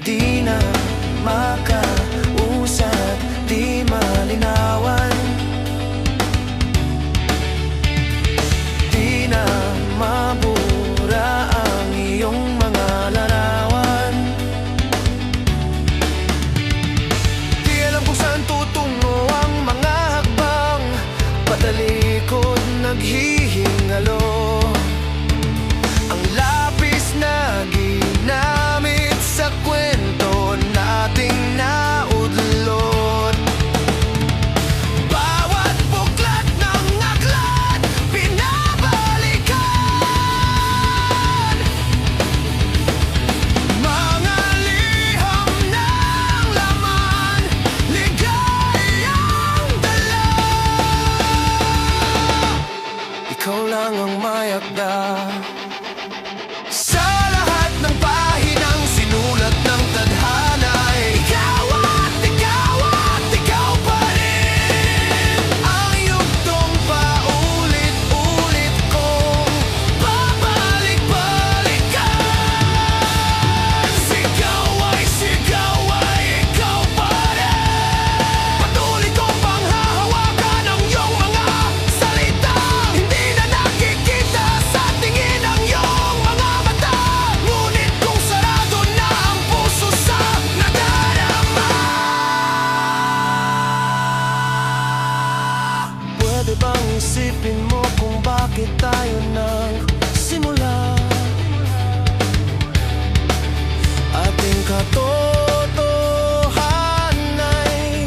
di na makausap, di malinawan, di na mabura ang iyong mga larawan. Di alam kung saan tutungo ang mga hakbang, patalikod naghihingalo. Ang lapis na ginamit sa kwento nating naudlot, bawat buklat ng aklat pinabalikan. Mga liham ng laman, ligayang dala. Ikaw lang ang mayakda sa lahat ng pahinang sinulat ng tadhana. Ikaw at ikaw at ikaw pa rin. Ang yugtong paulit-ulit kong babalik-balikan. Sigaw ay ikaw pa rin. Patuloy kong panghahawakan ang iyong mga salita. Hindi na nakikita sa tingin ang iyong mga mata, ngunit kung sarado na ang puso sa nadarama. Pwede bang isipin mo kung bakit tayo nagsimula? Ating katotohanan ay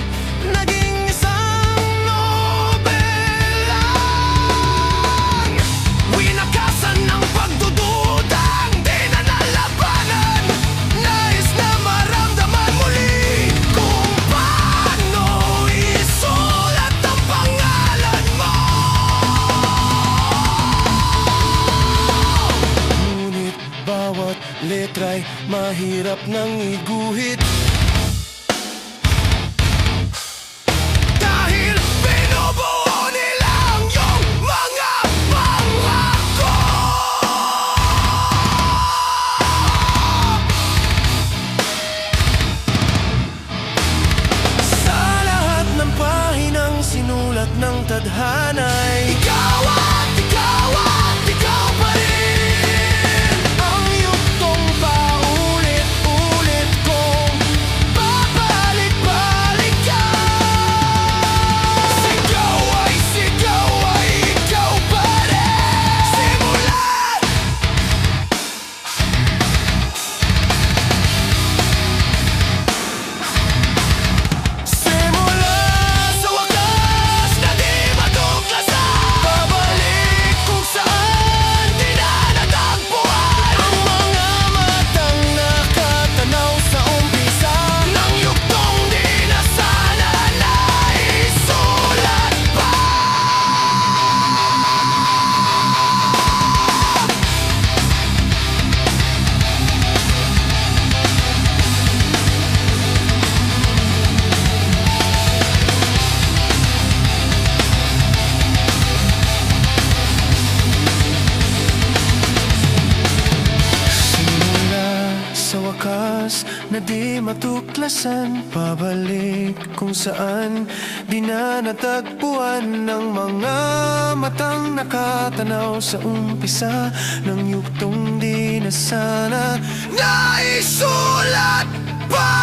naging isang nobela. Winakasan ng pagdududang di na nalabanan. Nais na maramdaman muli kung paano isulat ang pangalan mo. Ngunit bawat letra'y mahirap nang iguhit, dahil binubuo nila ang iyong mga pangako. Sa lahat ng pahinang sinulat ng tadhana'y ikaw at ikaw pa rin. Ang yugtong paulit-ulit kong babalik-balikan. Sigaw ay ikaw pa rin. Simula sa wakas na di matuklasan, babalik kung saan di na natagpuan ang mga matang nakatanaw sa umpisa ng yugtong di na sana naisulat pa. Simula sa wakas na di matuklasan, pabalik kung saan di na natagpuan ng mga matang nakatanaw sa umpisa ng yugtong di na sana naisulat pa.